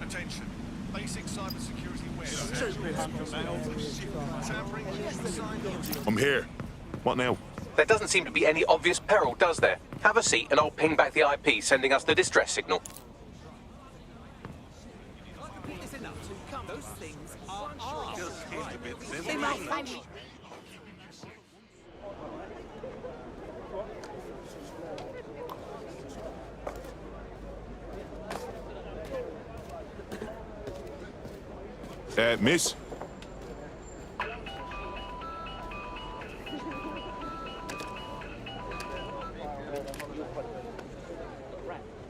Attention. Basic cybersecurity I'm here. What now? There doesn't seem to be any obvious peril, does there? Have a seat and I'll ping back the IP sending us the distress signal. Miss?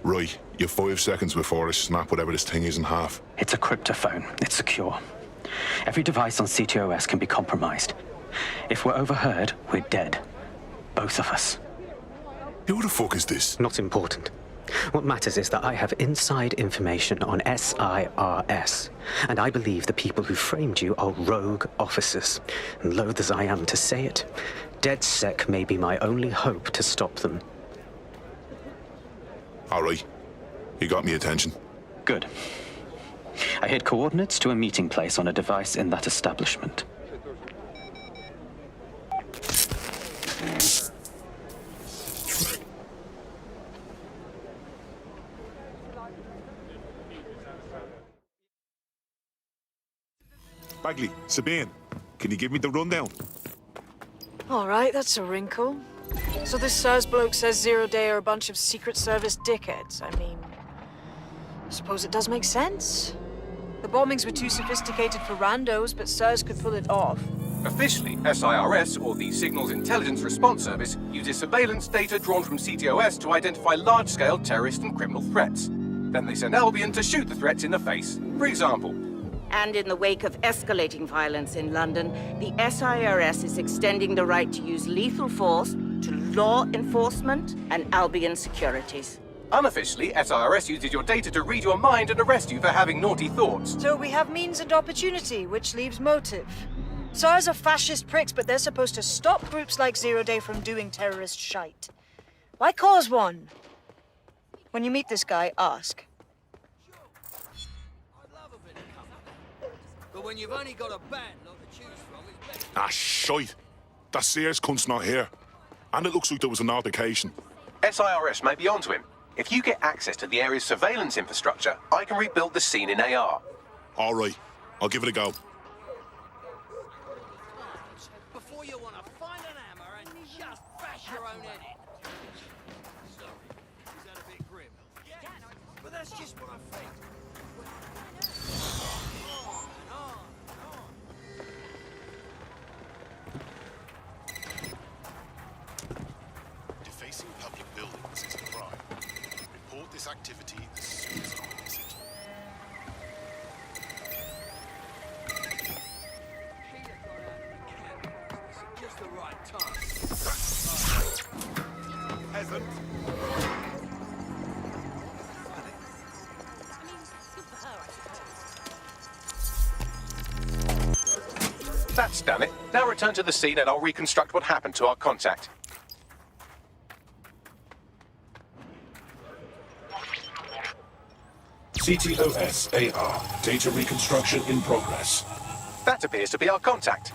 Right, you've 5 seconds before I snap whatever this thing is in half. It's a cryptophone. It's secure. Every device on CTOS can be compromised. If we're overheard, we're dead. Both of us. Who the fuck is this? Not important. What matters is that I have inside information on SIRS, and I believe the people who framed you are rogue officers. And loath as I am to say it, DedSec may be my only hope to stop them. All right. You got me attention. Good. I hid coordinates to a meeting place on a device in that establishment. Bagley, Sabine, can you give me the rundown? All right, that's a wrinkle. So this SIRS bloke says Zero Day are a bunch of Secret Service dickheads. I mean, I suppose it does make sense. The bombings were too sophisticated for randos, but SIRS could pull it off. Officially, SIRS, or the Signals Intelligence Response Service, uses surveillance data drawn from CTOS to identify large-scale terrorist and criminal threats. Then they send Albion to shoot the threats in the face. For example, And in the wake of escalating violence in London, the SIRS is extending the right to use lethal force to law enforcement and Albion securities. unofficially, SIRS uses your data to read your mind and arrest you for having naughty thoughts. So we have means and opportunity, which leaves motive. SIRS are fascist pricks, but they're supposed to stop groups like Zero Day from doing terrorist shite. Why cause one? When you meet this guy, ask. But when you've only got a band lot to choose from, it's better. Ah, shite. That Sears cunt's not here. And it looks like there was an altercation. SIRS may be onto him. If you get access to the area's surveillance infrastructure, I can rebuild the scene in AR. All right. I'll give it a go. Before you want to find an hammer and just bash your own head in. Sorry, is that a bit grim? Yeah, but that's just what I think. Defacing public buildings is a crime. Report this activity as soon as you witness it. Just the right time. Peasant. That's done it. Now return to the scene and I'll reconstruct what happened to our contact. CTOS AR. Data reconstruction in progress. That appears to be our contact.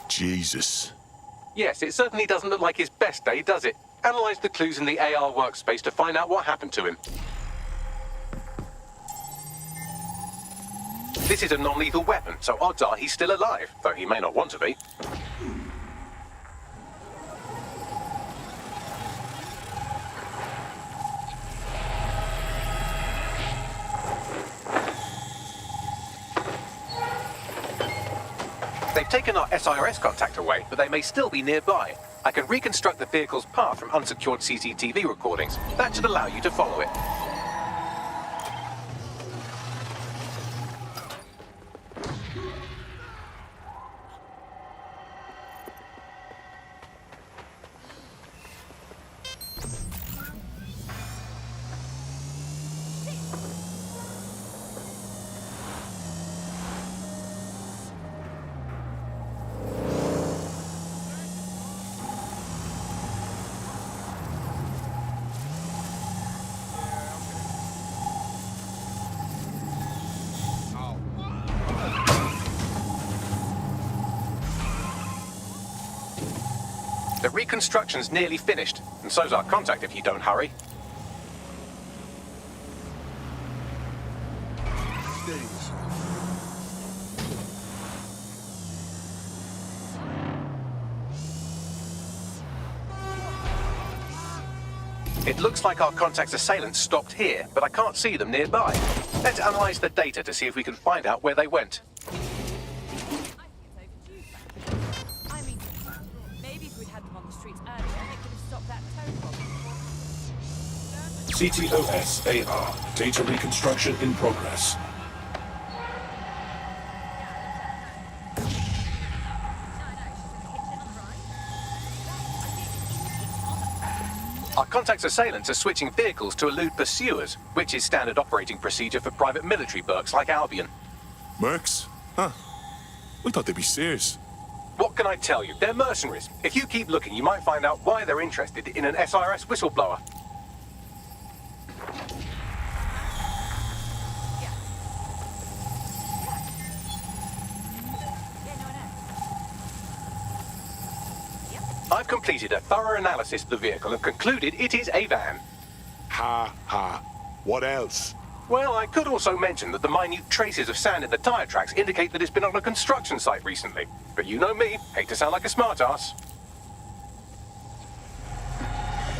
Jesus. Yes, it certainly doesn't look like his best day, does it? Analyze the clues in the AR workspace to find out what happened to him. This is a non-lethal weapon, so odds are he's still alive, though he may not want to be. They've taken our SIRS contact away, but they may still be nearby. I can reconstruct the vehicle's path from unsecured CCTV recordings. That should allow you to follow it. reconstruction's nearly finished, and so's our contact if you don't hurry. It looks like our contact's assailants stopped here, but I can't see them nearby. Let's analyze the data to see if we can find out where they went. I mean, maybe if we'd had them on the streets earlier, they could have stopped that tow problem. CTOS AR. Data reconstruction in progress. Our contact's assailants are switching vehicles to elude pursuers, which is standard operating procedure for private military burks like Albion. Mercs? Huh. We thought they'd be serious. What can I tell you? They're mercenaries. If you keep looking, you might find out why they're interested in an SIRS whistleblower. I've completed a thorough analysis of the vehicle and concluded it is a van. Ha ha. What else? Well, I could also mention that the minute traces of sand in the tire tracks indicate that it's been on a construction site recently. But you know me, hate to sound like a smartass.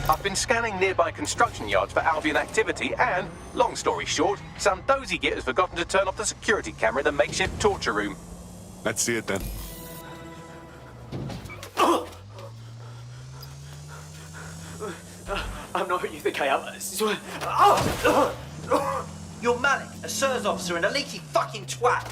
I've been scanning nearby construction yards for Albion activity and, long story short, some dozy git has forgotten to turn off the security camera in the makeshift torture room. Let's see it then. I'm not who you think I am. I swear. You're Malik, a SIRS officer and a leaky fucking twat.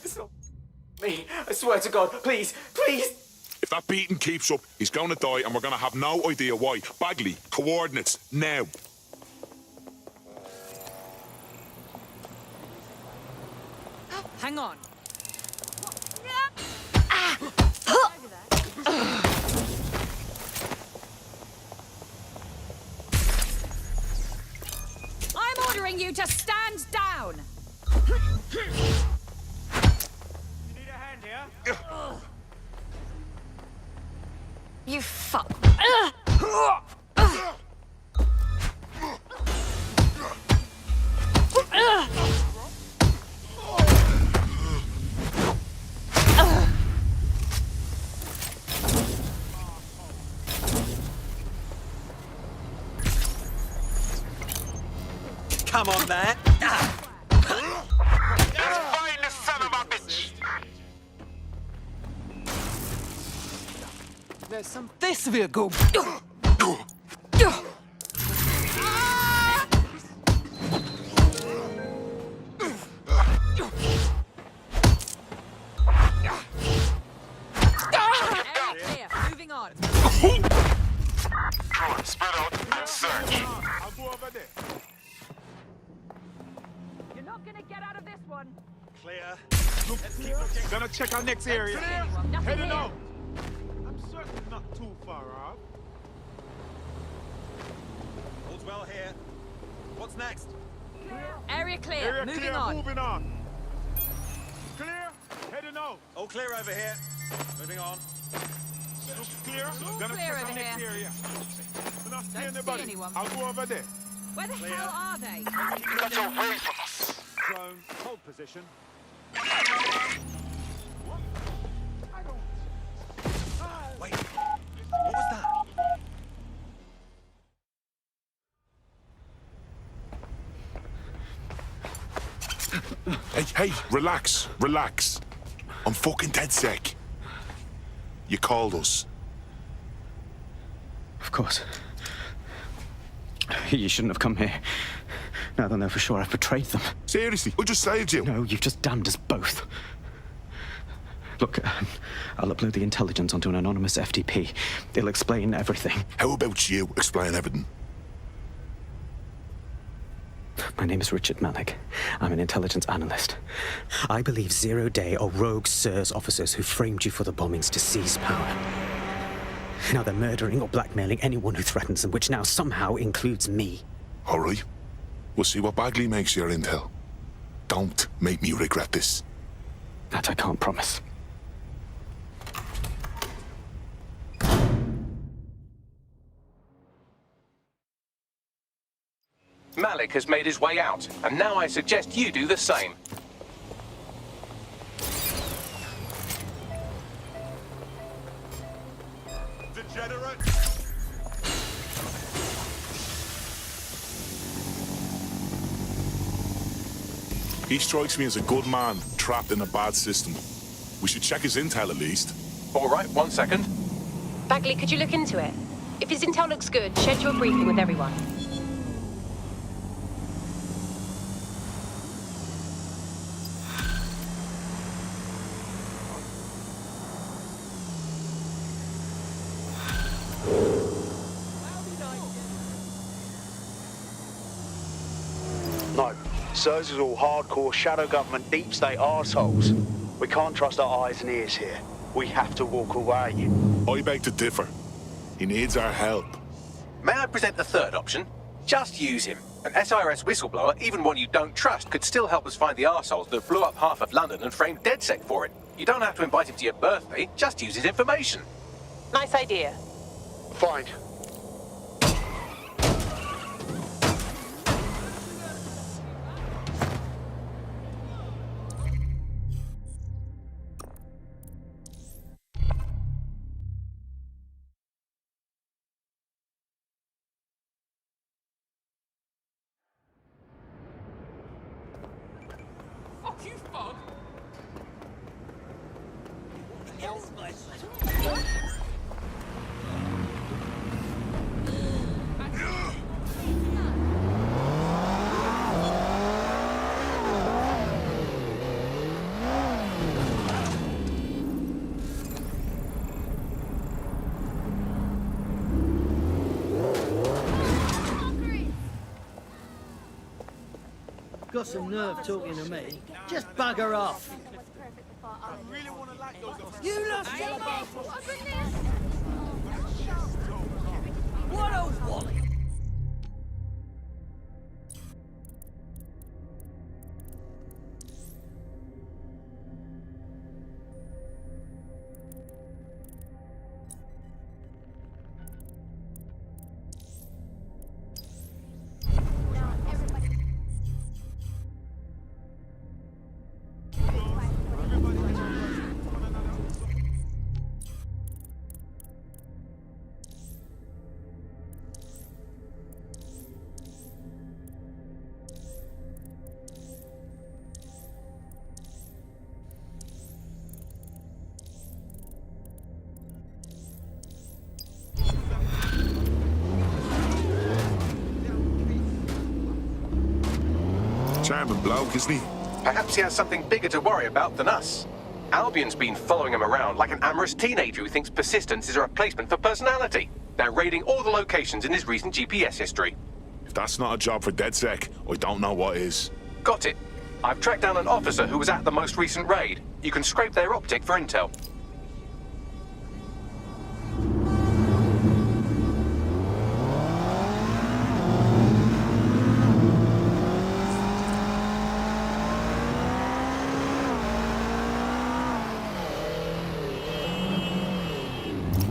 It's not me. I swear to God. Please, please. If that beating keeps up, he's gonna die and we're gonna have no idea why. Bagley, coordinates, now. Hang on. I'm ordering you to stand down. You need a hand here? You fuck. Come on, man. Find the son of a bitch! There's some this vehicle. Clear. Moving on. Come on, spread out and search. I'll go over there. You're not gonna get out of this one. Clear. Let's keep looking. Gonna check our next area. Nothing Heading here. out. I'm certain not too far off. All's well here. What's next? Area clear. Area Moving clear, on. moving on. Clear, heading out. All clear over here. Moving on. Looks clear. Gonna clear check over our next here. area. We're not seeing Don't see anybody. anyone. I'll go over there. Where the hell are they? Get away from us! Drone, hold position. Wait. What was that? Hey, relax, relax. I'm fucking dead sick. You called us. Of course. You shouldn't have come here. Now they'll know for sure I've betrayed them. Seriously, I just saved you. No, you've just damned us both. Look, I'll upload the intelligence onto an anonymous FTP. It'll explain everything. How about you explain everything? My name is Richard Malik. I'm an intelligence analyst. I believe 0 Day are rogue SIRS officers who framed you for the bombings to seize power. Now they're murdering or blackmailing anyone who threatens them, which now somehow includes me. All right. We'll see what Bagley makes your intel. Don't make me regret this. That I can't promise. Malik has made his way out, and now I suggest you do the same. Degenerate! He strikes me as a good man, trapped in a bad system. We should check his intel at least. All right, 1 second. Bagley, could you look into it? If his intel looks good, schedule a briefing with everyone. No. Sirs is all hardcore shadow government deep state arseholes. We can't trust our eyes and ears here. We have to walk away. I beg to differ. He needs our help. May I present a third option? Just use him. An SIRS whistleblower, even one you don't trust, could still help us find the arseholes that blew up half of London and framed DedSec for it. You don't have to invite him to your birthday, just use his information. Nice idea. Fine. Got some nerve talking to me. Just bugger off. You lost your life. What a wally. Charming bloke, isn't he? Perhaps he has something bigger to worry about than us. Albion's been following him around like an amorous teenager who thinks persistence is a replacement for personality. They're raiding all the locations in his recent GPS history. If that's not a job for DedSec, I don't know what is. Got it. I've tracked down an officer who was at the most recent raid. You can scrape their optic for intel.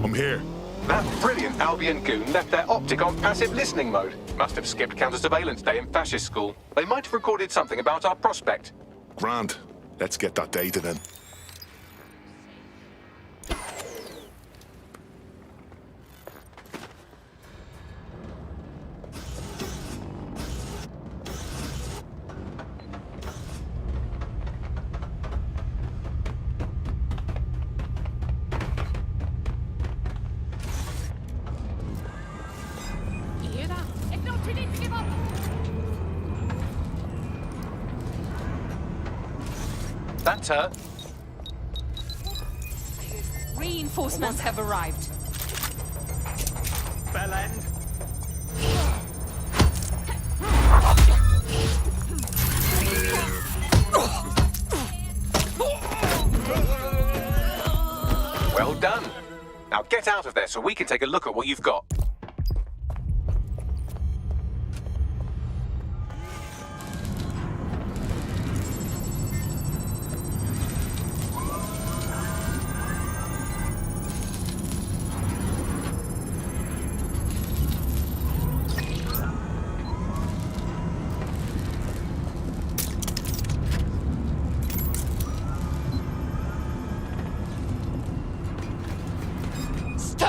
I'm here. That brilliant Albion goon left their optic on passive listening mode. Must have skipped counter-surveillance day in fascist school. They might have recorded something about our prospect. Grand. Let's get that data then. That's her. Reinforcements have arrived. Bell end. Well done. Now get out of there so we can take a look at what you've got.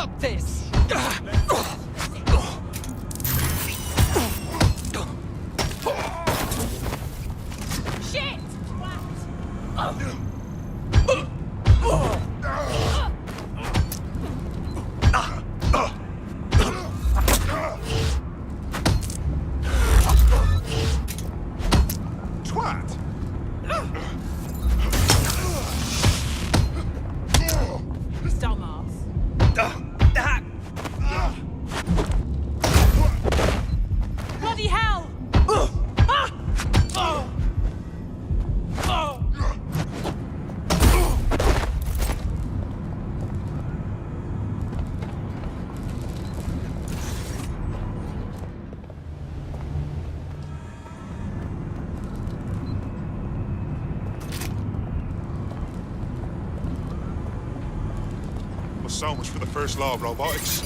Fuck this! Shit! Twat! Dumbass. Bloody hell! Well, so much for the first law of robotics.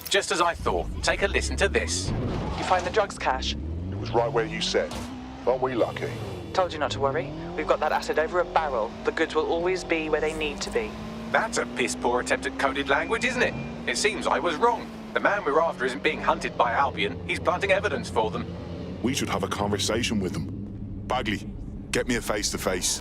Just as I thought. Take a listen to this. You find the drugs cache? It was right where you said. Aren't we lucky? Told you not to worry. We've got that acid over a barrel. The goods will always be where they need to be. That's a piss-poor attempt at coded language, isn't it? It seems I was wrong. The man we're after isn't being hunted by Albion. He's planting evidence for them. We should have a conversation with them. Bagley, get me a face-to-face.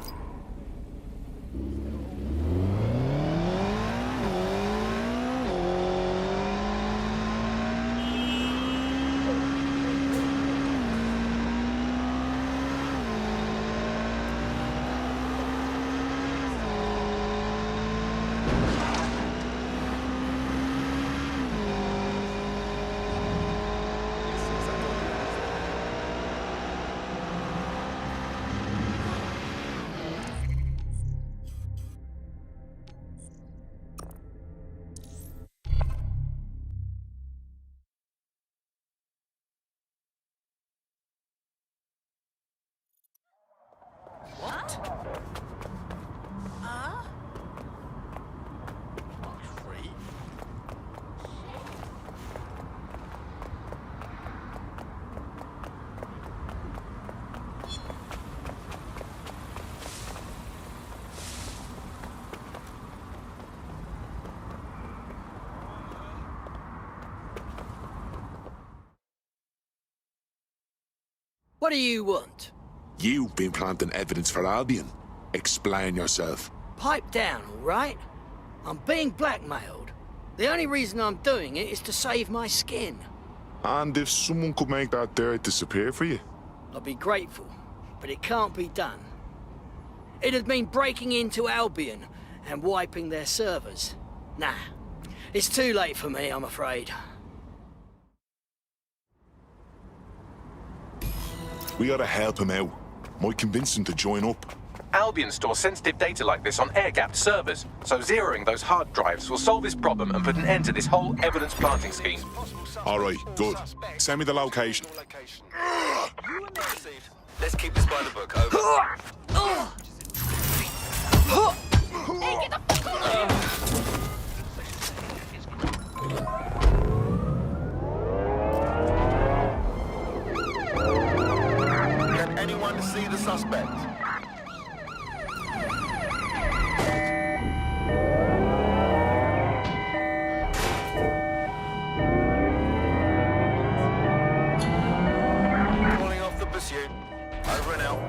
What do you want? You've been planting evidence for Albion. Explain yourself. Pipe down, all right? I'm being blackmailed. The only reason I'm doing it is to save my skin. And if someone could make that dirt disappear for you? I'd be grateful, but it can't be done. It'd mean breaking into Albion and wiping their servers. Nah, it's too late for me, I'm afraid. We gotta help him out. Might convince him to join up. Albion stores sensitive data like this on air-gapped servers, so zeroing those hard drives will solve this problem and put an end to this whole evidence planting scheme. All right, good. Send me the location. Let's keep this by the book. Over. Hey, get the fuck out of here! Can anyone see the suspect? Calling off the pursuit. Over and out.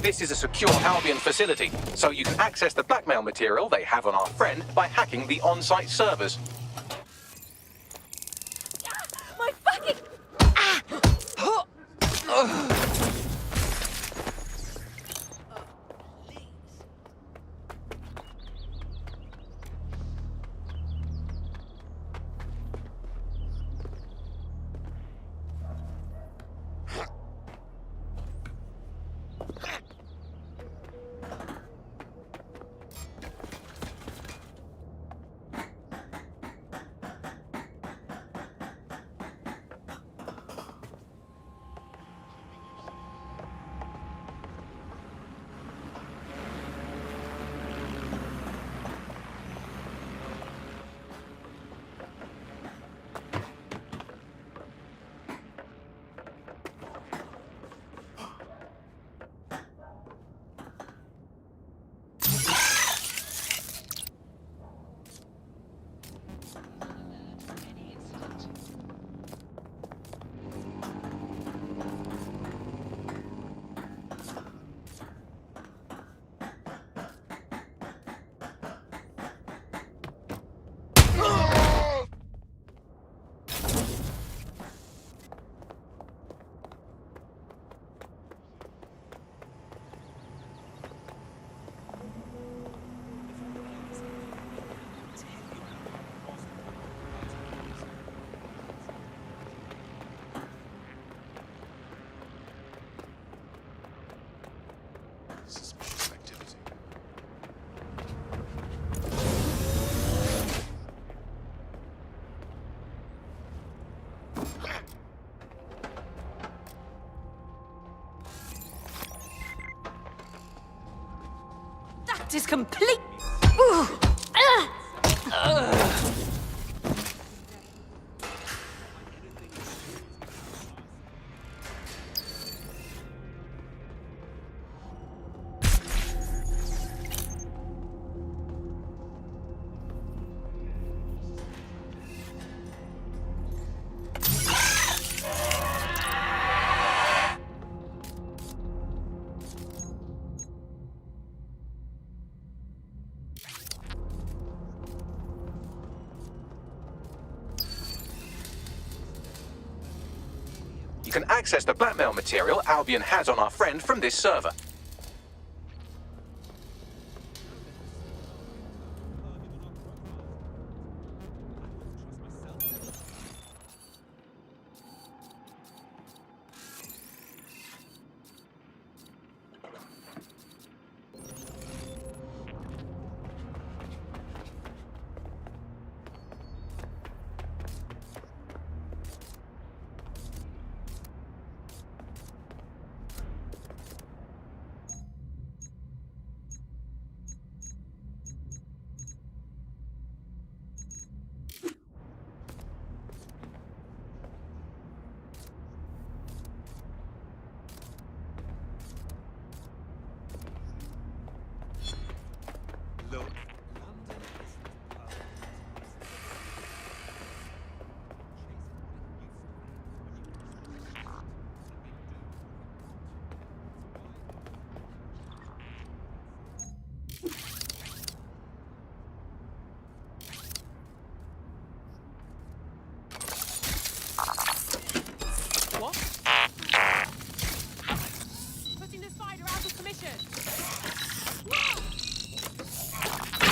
This is a secure Albion facility, so you can access the blackmail material they have on our friend by hacking the on-site servers. My fucking... Suspicious activity. That is complete... You can access the blackmail material Albion has on our friend from this server.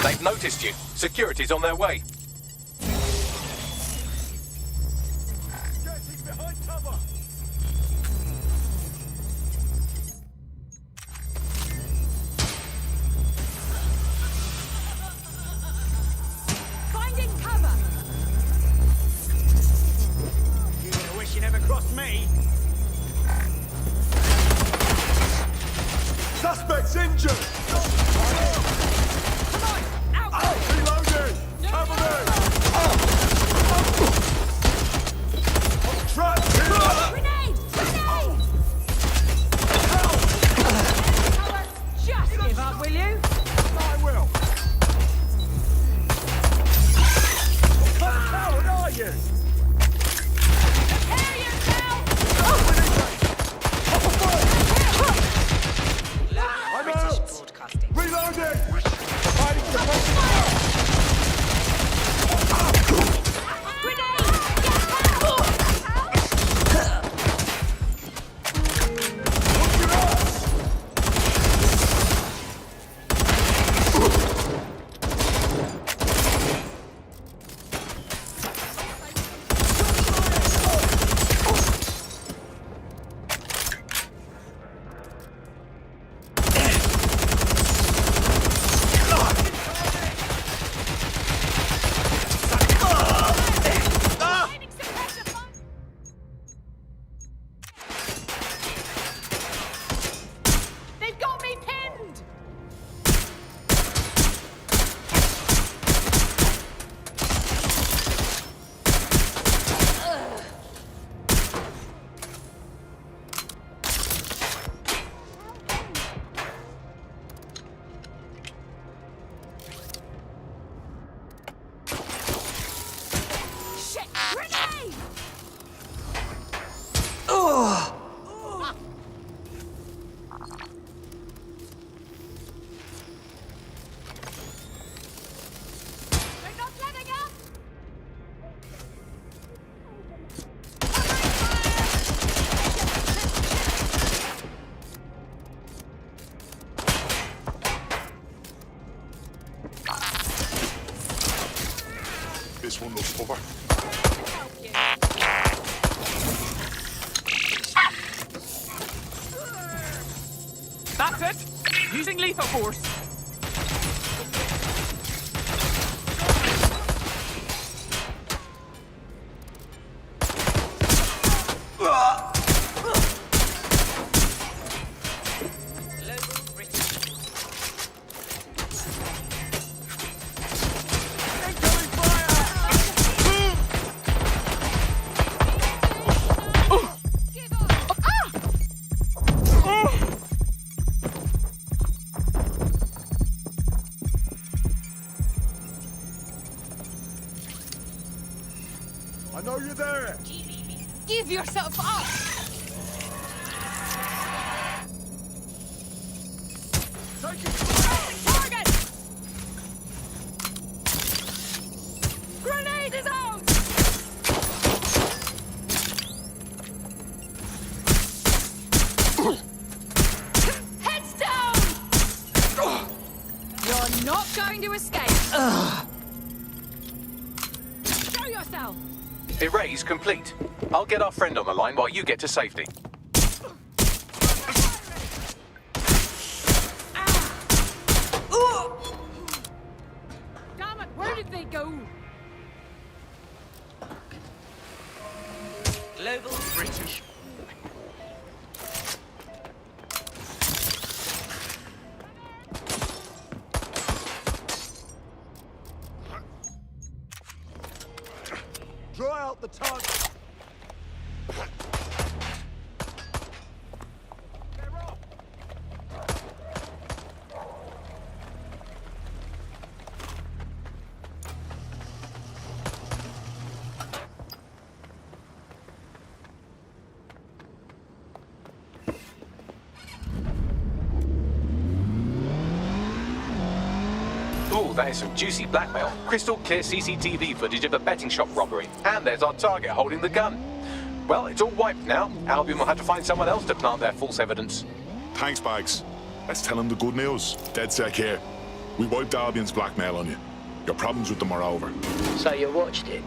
They've noticed you. Security's on their way. Getting behind cover! Finding cover! You would wish you never crossed me. Suspects injured! Come on! Out! Reloading! Cover me! This one looks over. That's it! Using lethal force. I know you're there. Give yourself up! Target! Grenade is out! Heads down! You're not going to escape. Show yourself! Erase complete. I'll get our friend on the line while you get to safety. Damn it, where did they go? Global British. Draw out the target. Ooh, that is some juicy blackmail. Crystal clear CCTV footage of a betting shop robbery. And there's our target holding the gun. Well, it's all wiped now. Albion will have to find someone else to plant their false evidence. Thanks, Bags. Let's tell him the good news. DedSec here. We wiped Albion's blackmail on you. Your problems with them are over. So you watched it?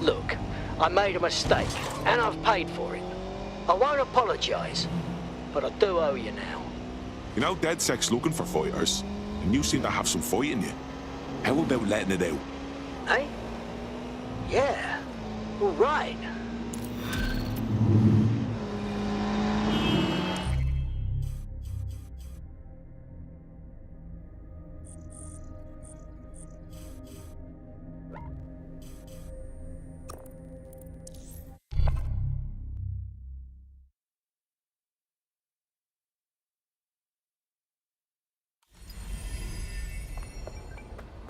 Look, I made a mistake, and I've paid for it. I won't apologise, but I do owe you now. You know, DedSec's looking for fighters, and you seem to have some fight in you. How about letting it out? Eh? Yeah. All right.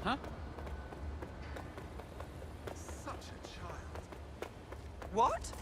Huh? Such a child. What?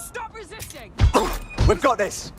Stop resisting! We've got this!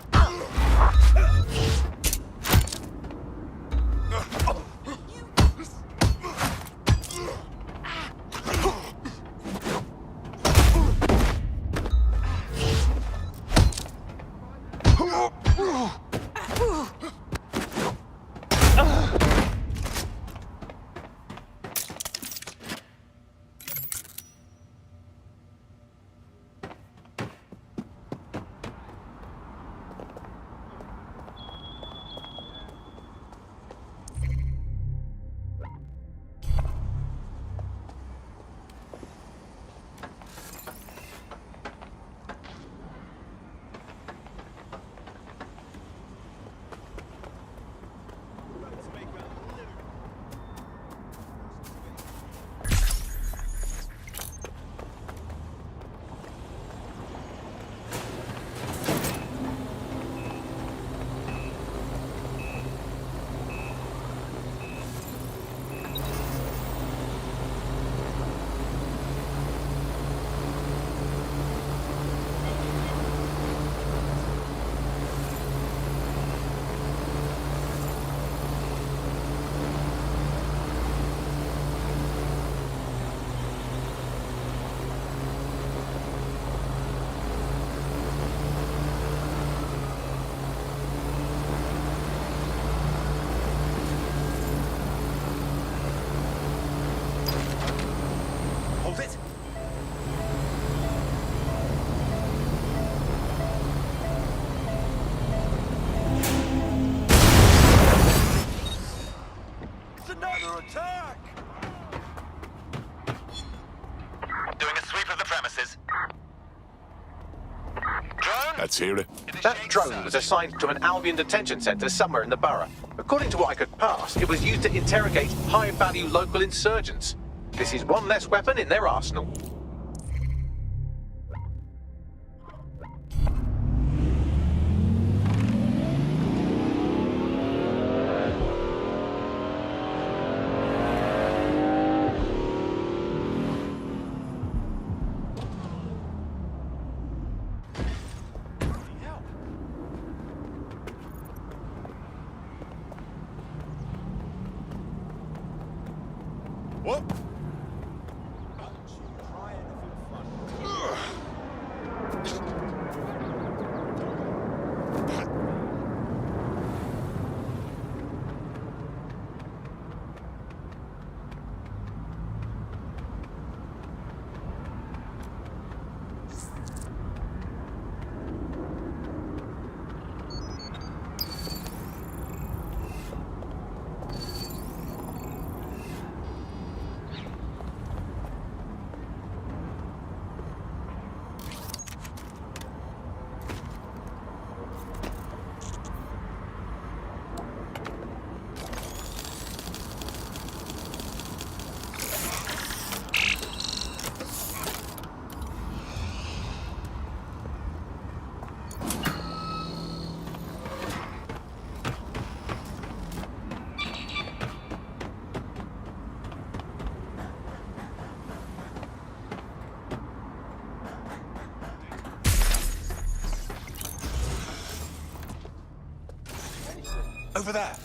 Let's hear it. That drone was assigned to an Albion detention centre somewhere in the borough. According to what I could pass, it was used to interrogate high-value local insurgents. This is one less weapon in their arsenal. What? Over there.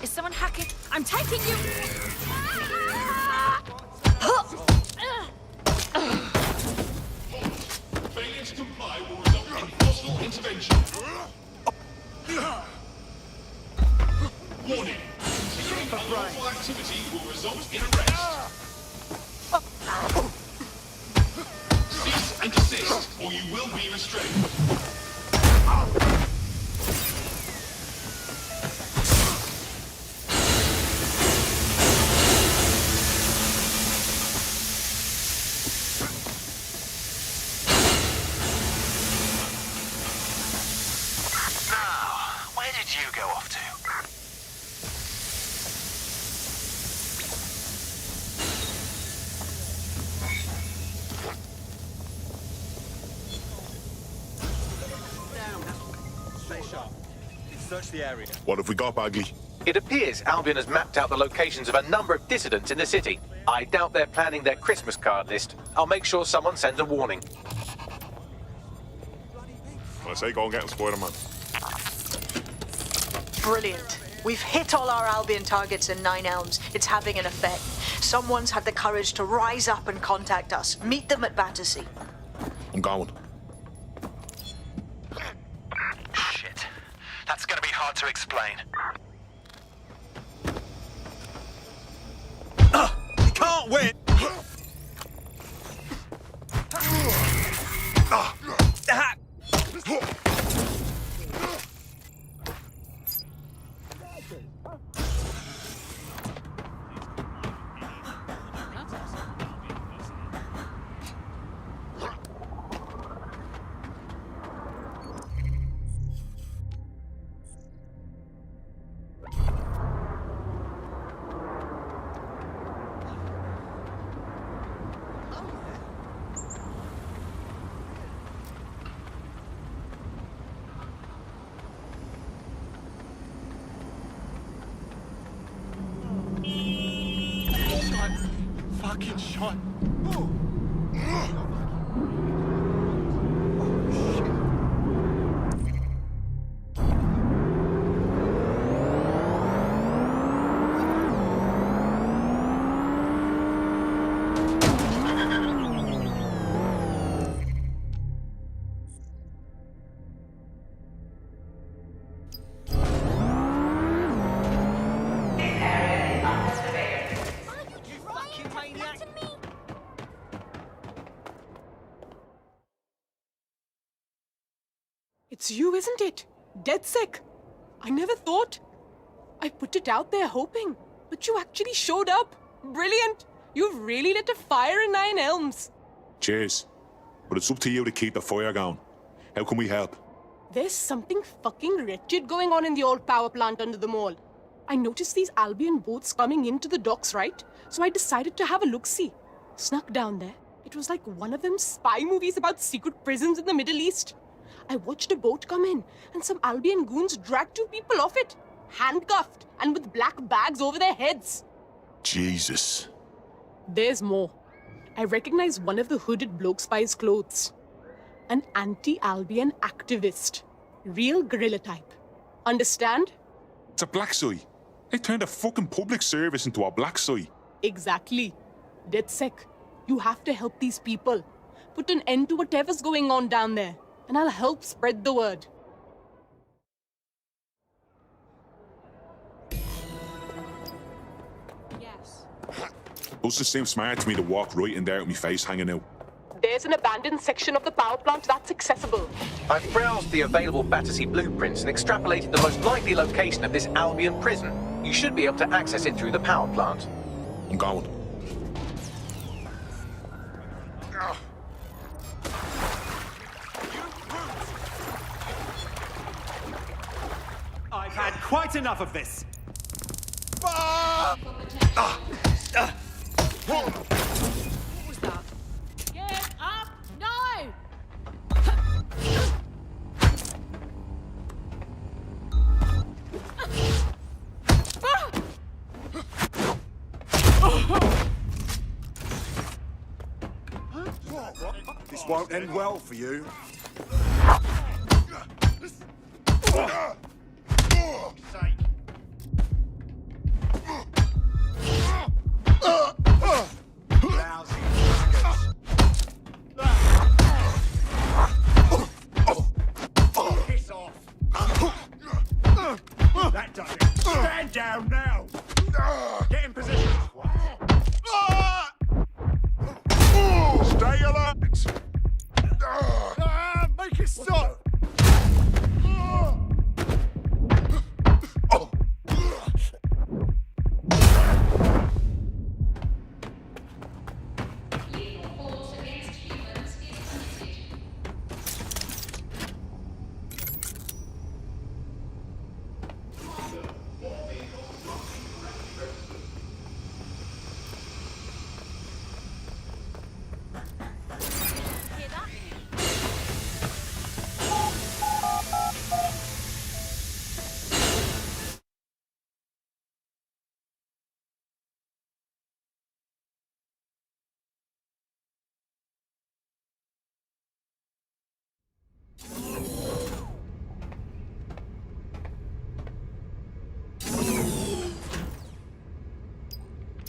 Is someone hacking? I'm taking you! Failure to comply will result in hostile intervention. Warning. Continuing unlawful activity will result in arrest. Cease and desist, or you will be restrained. Search the area. What have we got, Bagley? It appears Albion has mapped out the locations of a number of dissidents in the city. I doubt they're planning their Christmas card list. I'll make sure someone sends a warning. When I say go and get him, Spider-Man. Brilliant. We've hit all our Albion targets in Nine Elms. It's having an effect. Someone's had the courage to rise up and contact us. Meet them at Battersea. I'm going. Shit. That's gonna be hard to explain. You can't win! fucking shot. It's you, isn't it? Dead sick. I never thought. I put it out there hoping, but you actually showed up. Brilliant. You've really lit a fire in Nine Elms. Cheers. But it's up to you to keep the fire going. How can we help? There's something fucking wretched going on in the old power plant under the mall. I noticed these Albion boats coming into the docks, right? So I decided to have a look-see. Snuck down there. It was like one of them spy movies about secret prisons in the Middle East. I watched a boat come in, and some Albion goons dragged 2 people off it, handcuffed and with black bags over their heads. Jesus. There's more. I recognize one of the hooded blokes by his clothes. An anti-Albion activist. Real guerrilla type. Understand? It's a black site. They turned a fucking public service into a black site. Exactly. DedSec, you have to help these people. Put an end to whatever's going on down there. And I'll help spread the word. Yes. Doesn't seem smart to me to walk right in there with my face hanging out. There's an abandoned section of the power plant that's accessible. I've browsed the available Battersea blueprints and extrapolated the most likely location of this Albion prison. You should be able to access it through the power plant. I'm going. I've had quite enough of this. What was that? Get up! No! This won't end well for you. That does it. Stand down now. Get in position. Stay alert. Make it stop.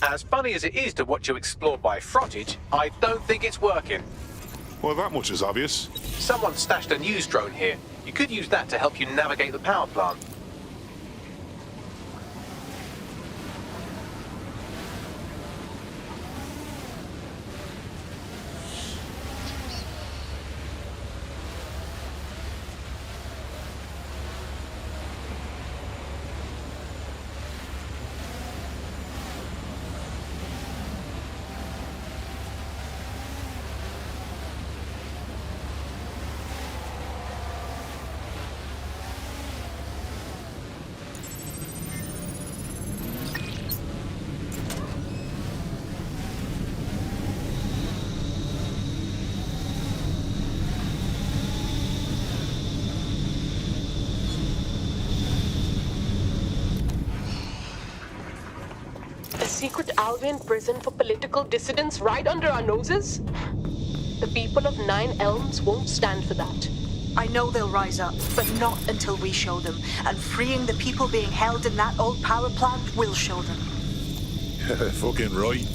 As funny as it is to watch you explore by frottage, I don't think it's working. Well, that much is obvious. Someone stashed a news drone here. You could use that to help you navigate the power plant. secret Albion prison for political dissidents right under our noses? The people of Nine Elms won't stand for that. I know they'll rise up, but not until we show them. And freeing the people being held in that old power plant will show them. Fucking right.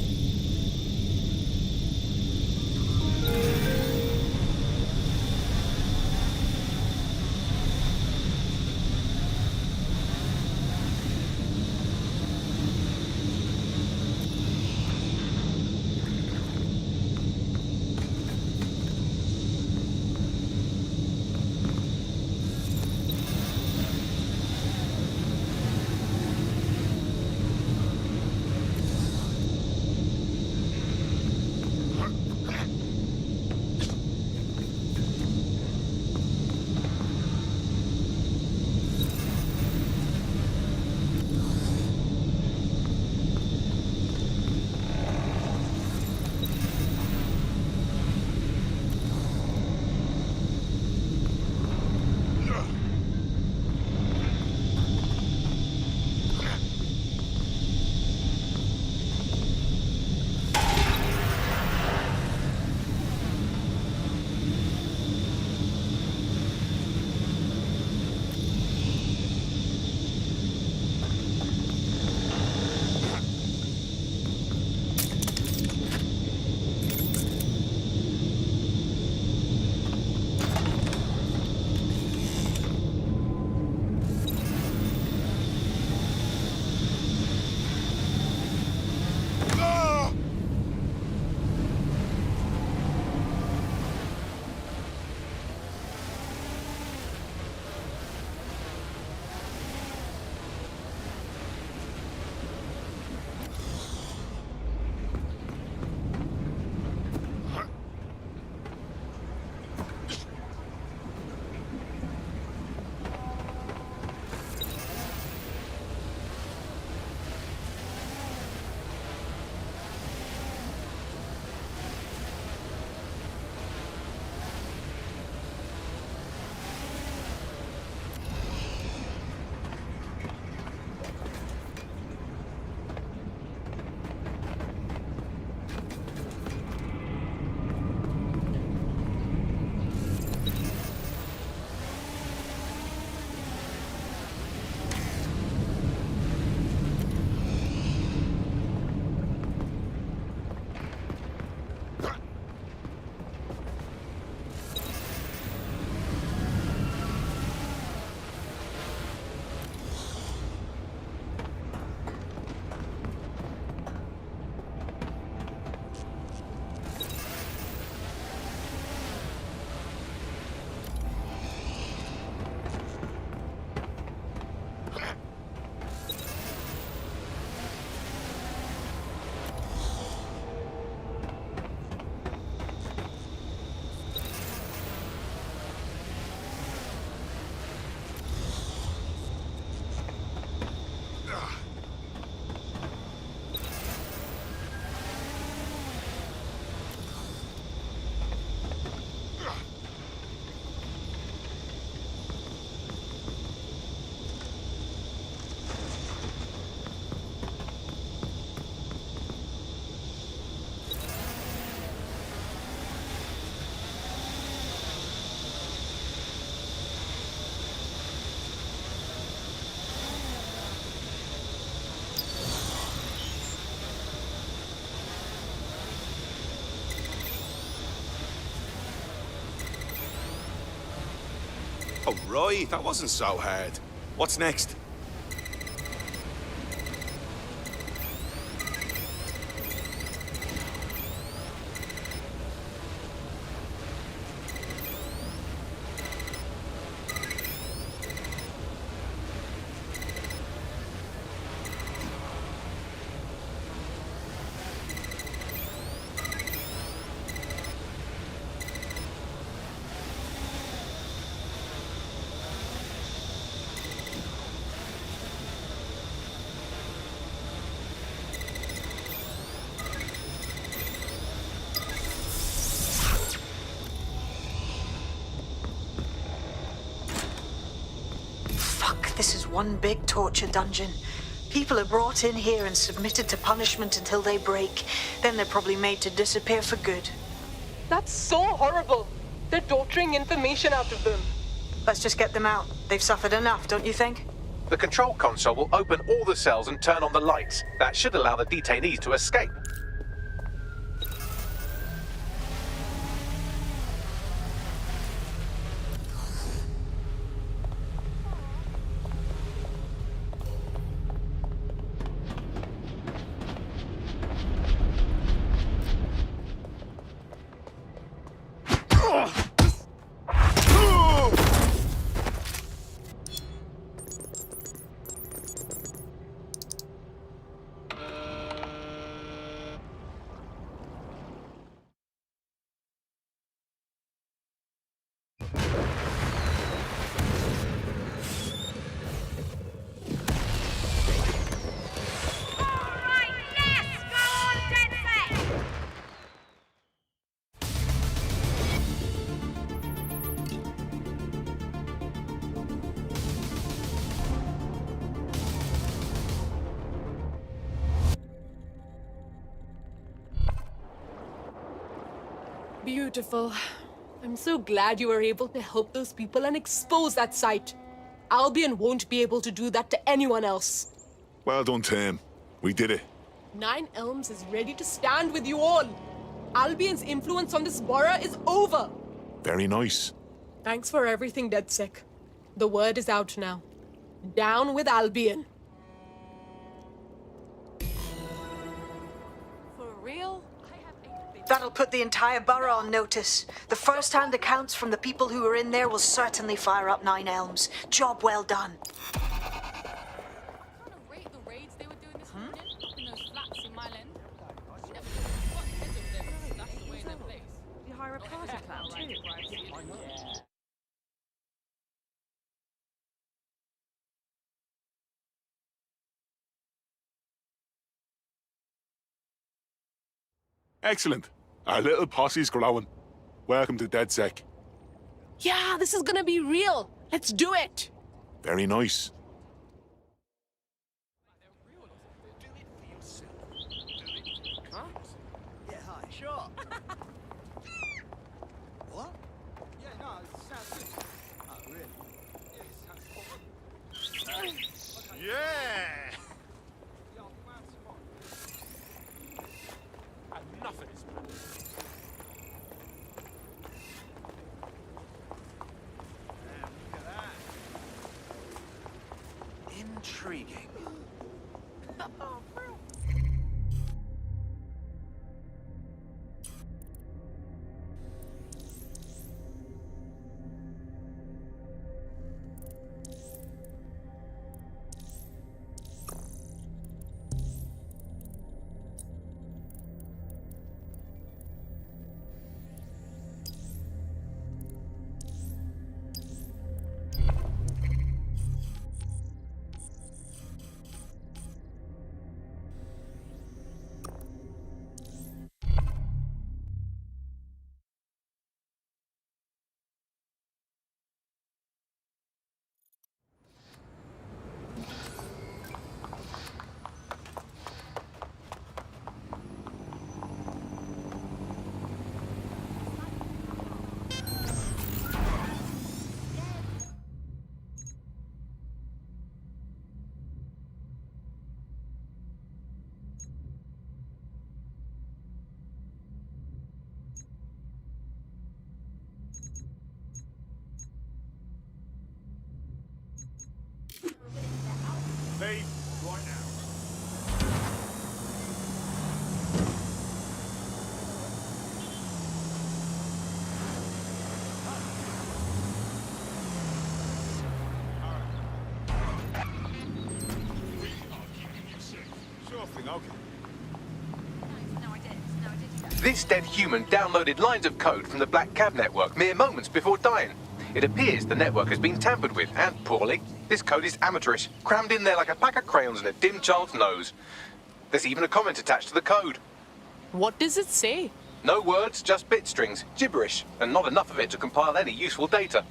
Oh, right. That wasn't so hard. What's next? This is one big torture dungeon. People are brought in here and submitted to punishment until they break. Then they're probably made to disappear for good. That's so horrible. They're torturing information out of them. Let's just get them out. They've suffered enough, don't you think? The control console will open all the cells and turn on the lights. That should allow the detainees to escape. Beautiful. I'm so glad you were able to help those people and expose that site. Albion won't be able to do that to anyone else. Well done, Tim. We did it. Nine Elms is ready to stand with you all. Albion's influence on this borough is over. Very nice. Thanks for everything, DedSec. The word is out now. Down with Albion. For real? That'll put the entire borough on notice. The first-hand accounts from the people who were in there will certainly fire up Nine Elms. Job well done. You hire a party clown too. Excellent. Our little posse's growing. Welcome to DedSec. Yeah, this is gonna be real. Let's do it. Very nice. Yeah, hi. Sure. What? Yeah, no, it sounds good. Oh, really? Yeah, it sounds fun. Yeah! Enough of this, man. Look at that. Intriguing. Leave right now. Sure thing, okay. This dead human downloaded lines of code from the Black Cab network mere moments before dying. It appears the network has been tampered with, and poorly. This code is amateurish, crammed in there like a pack of crayons in a dim child's nose. There's even a comment attached to the code. What does it say? No words, just bit strings, gibberish, and not enough of it to compile any useful data.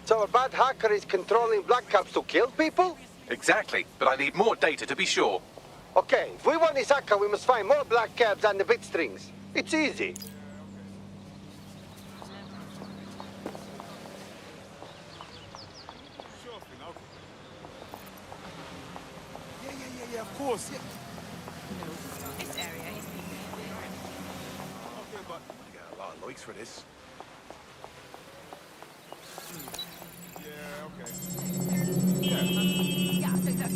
So a bad hacker is controlling black caps to kill people? Exactly, but I need more data to be sure. Okay, if we want this hacker, we must find more black cabs and the bit strings. It's easy. Yeah, of course. Yeah. This area is Okay, but I get a lot of likes for this. Yeah, okay. Yeah, so that's...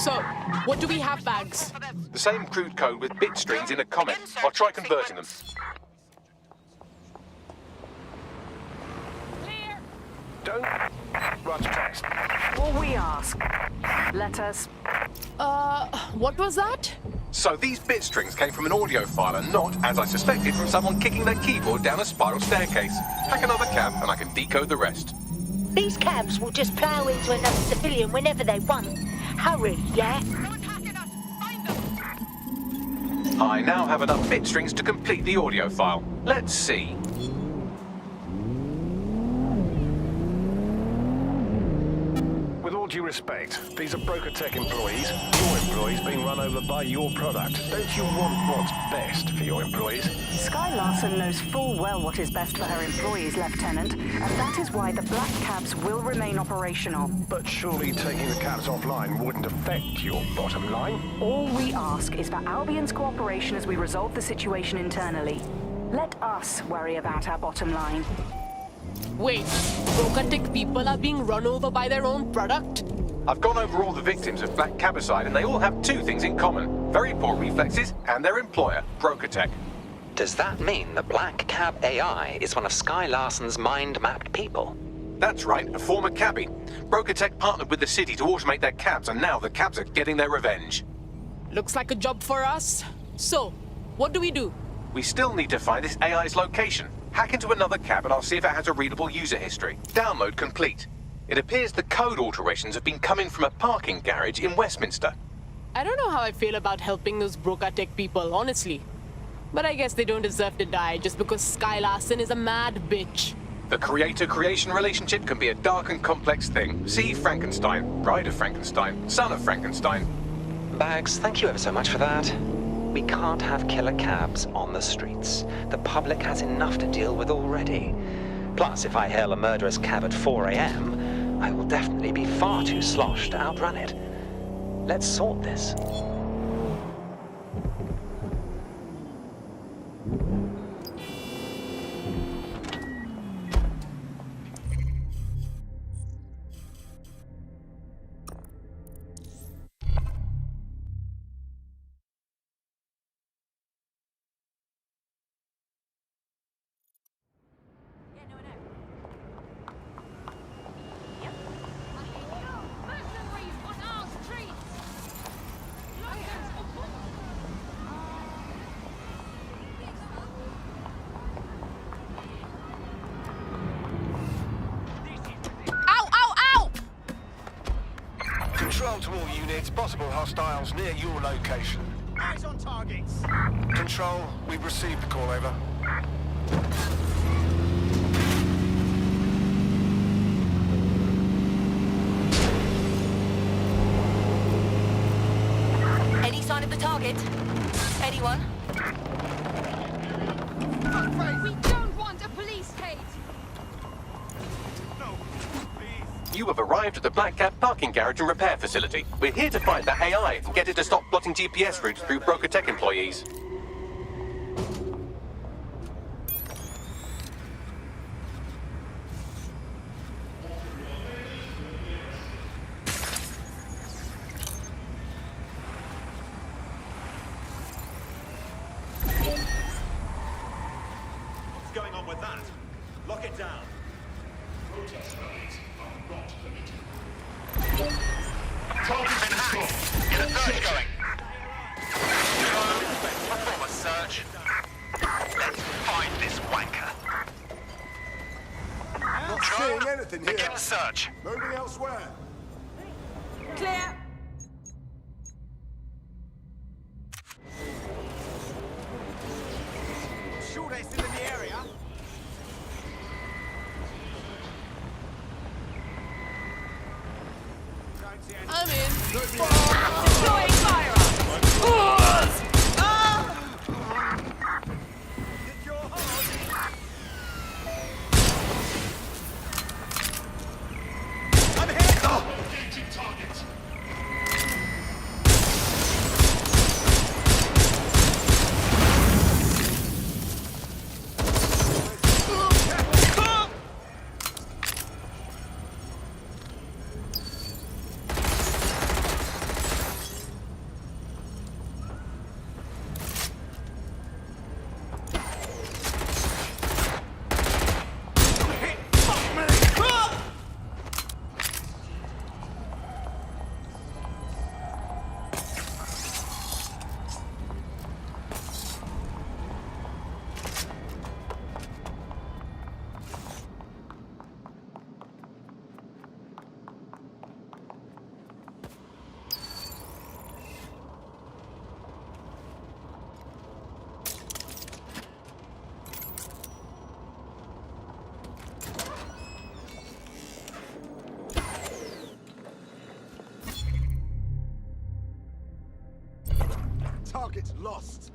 So, what do we have, Bags? The same crude code with bit strings in a comment. I'll try converting them. Don't rush text. All we ask, let us... What was that? So these bit strings came from an audio file and not, as I suspected, from someone kicking their keyboard down a spiral staircase. Hack another cab and I can decode the rest. These cabs will just plough into another civilian whenever they want. Hurry, yeah? I now have enough bit strings to complete the audio file. Let's see. With all due respect, these are Broker Tech employees, your employees being run over by your product. Don't you want what's best for your employees? Sky Larson knows full well what is best for her employees, Lieutenant, and that is why the black cabs will remain operational. But surely taking the cabs offline wouldn't affect your bottom line? All we ask is for Albion's cooperation as we resolve the situation internally. Let us worry about our bottom line. Wait, Brocatic people are being run over by their own product? I've gone over all the victims of black cabicide and they all have two things in common. Very poor reflexes and their employer, Broker-Tech. Does that mean the black cab AI is one of Sky Larson's mind-mapped people? That's right, a former cabbie. Broker-Tech partnered with the city to automate their cabs and now the cabs are getting their revenge. Looks like a job for us. So, what do we do? We still need to find this AI's location. Hack into another cab and I'll see if it has a readable user history. Download complete. It appears the code alterations have been coming from a parking garage in Westminster. I don't know how I feel about helping those Broca-Tech people, honestly. But I guess they don't deserve to die just because Sky Larson is a mad bitch. The creator-creation relationship can be a dark and complex thing. See Frankenstein, bride of Frankenstein, son of Frankenstein. Bags, thank you ever so much for that. We can't have killer cabs on the streets. The public has enough to deal with already. Plus, if I hail a murderous cab at 4 a.m., I will definitely be far too sloshed to outrun it. Let's sort this. Control to all units, possible hostiles near your location. Eyes on targets. Control, we've received the call, over. Any sign of the target? Anyone? We don't want a police cage! You have arrived at the Black Cab parking garage and repair facility. We're here to find that AI and get it to stop plotting GPS routes through Broker-Tech employees. What's going on with that? Lock it down. Protest rallies are not permitted. Target's been hacked. Get a search going. Perform a search. Let's find this wanker. Not seeing anything here. Begin the search. Moving elsewhere. Clear. sure they're still in the area. I'm in. Deploying firearms! I'm hit! Engaging target. Target lost.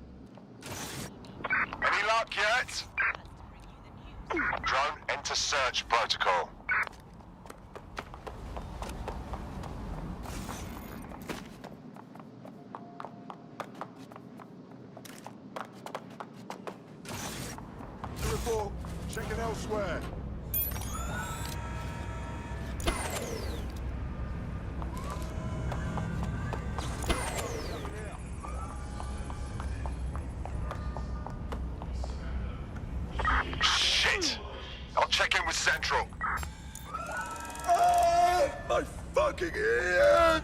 Any luck yet? Drone, enter search protocol. Report. Checking elsewhere. Shit! I'll check in with Central. My fucking ear!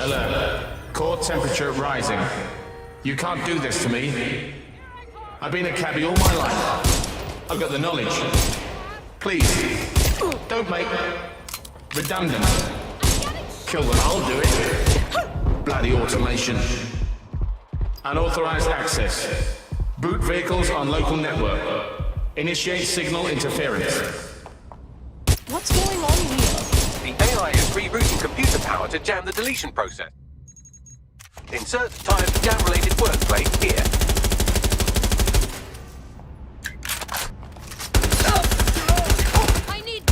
Alert. Core temperature rising. You can't do this to me. I've been a cabbie all my life. I've got the knowledge. Please, don't make redundant. Kill them, I'll do it. Bloody automation. Unauthorized access. Boot vehicles on local network. Initiate signal interference. What's going on here? The AI is rerouting computer power to jam the deletion process. Insert timed jam-related wordplay here. I need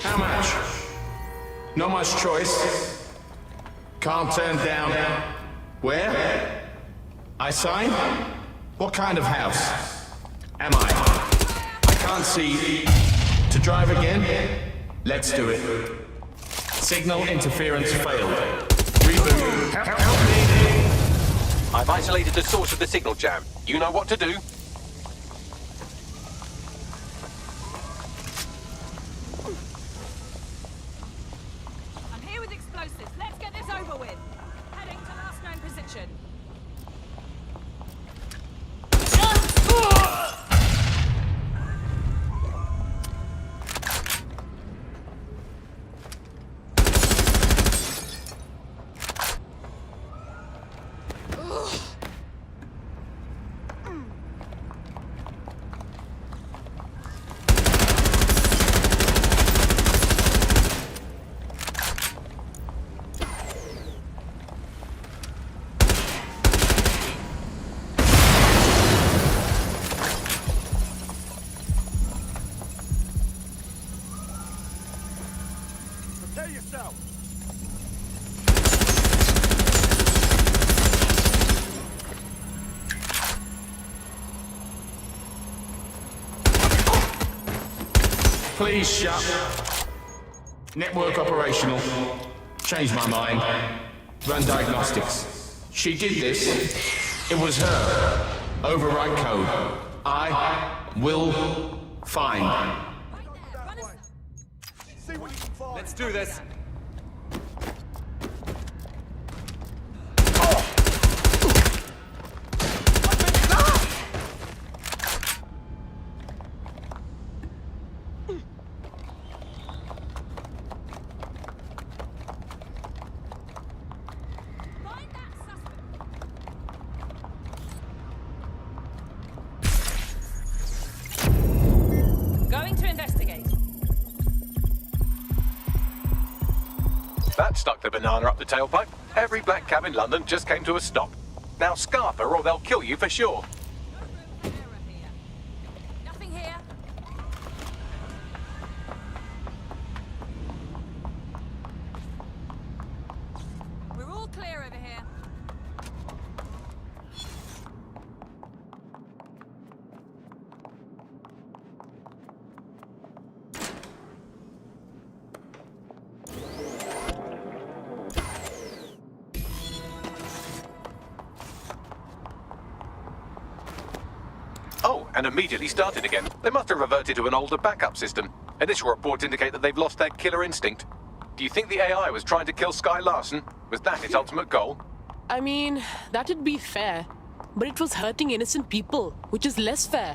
How much? Not much choice. Can't turn down. Where? I sign? What kind of house? Am I? I can't see. To drive again? Let's do it. Signal interference failed. Reboot. Help me! I've isolated the source of the signal jam. You know what to do. Prepare yourself. Please shut. Network operational. Change my mind. Run diagnostics. She did this. It was her. Override code. I will find. See what you can find. Let's do this. Going to investigate. That stuck the banana up the tailpipe. Every black cab in London just came to a stop. Now scarf her or they'll kill you for sure. Nothing here. We're all clear over here. Oh, and immediately started again. They must have reverted to an older backup system. Initial reports indicate that they've lost their killer instinct. Do you think the AI was trying to kill Sky Larson? Was that its ultimate goal? I mean, that'd be fair. But it was hurting innocent people, which is less fair.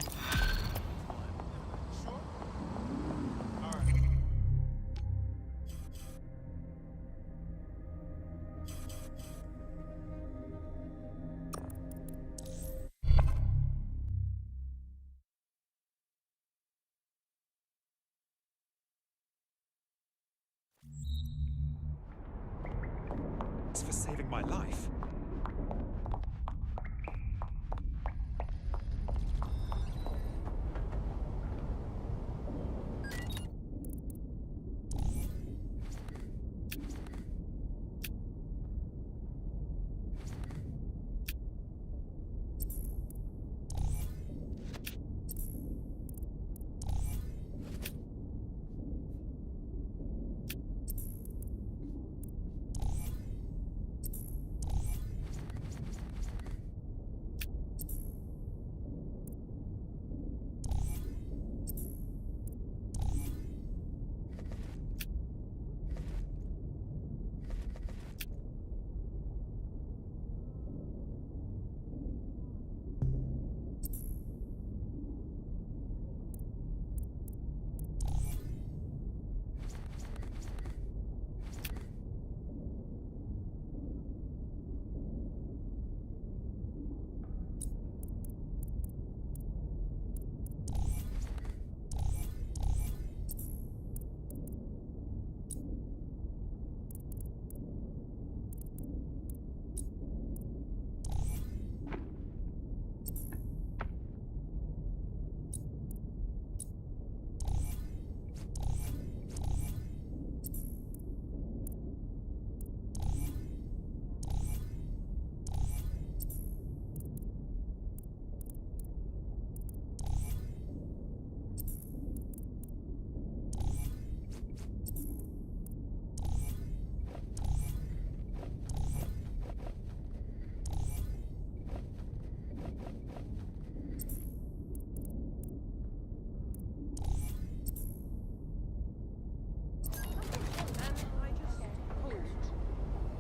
It's for saving my life.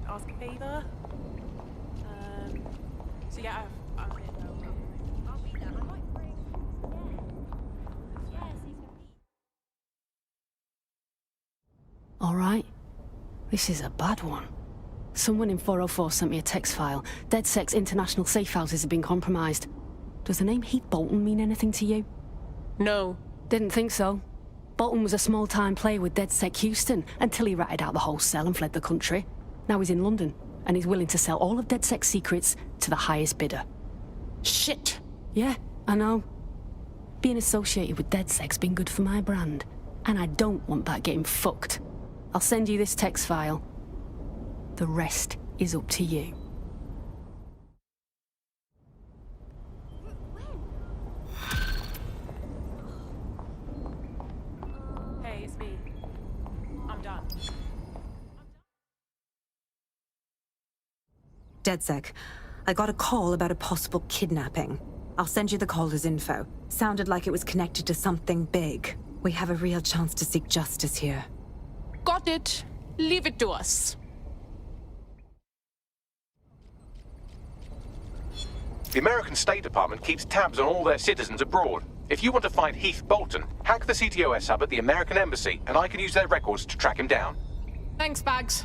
Ask a favor. So yeah, I've here now. I'll be there. I might bring. Yeah. All right. This is a bad one. Someone in 404 sent me a text file. DedSec's international safe houses have been compromised. Does the name Heath Bolton mean anything to you? No. Didn't think so. Bolton was a small-time player with DedSec Houston until he ratted out the whole cell and fled the country. Now he's in London, and he's willing to sell all of DedSec's secrets to the highest bidder. Shit. Yeah, I know. Being associated with DedSec's been good for my brand, and I don't want that getting fucked. I'll send you this text file. The rest is up to you. Hey, it's me. I'm done. DedSec, I got a call about a possible kidnapping. I'll send you the caller's info. Sounded like it was connected to something big. We have a real chance to seek justice here. Got it. Leave it to us. The American State Department keeps tabs on all their citizens abroad. If you want to find Heath Bolton, hack the CTOS hub at the American Embassy, and I can use their records to track him down. Thanks, Bags.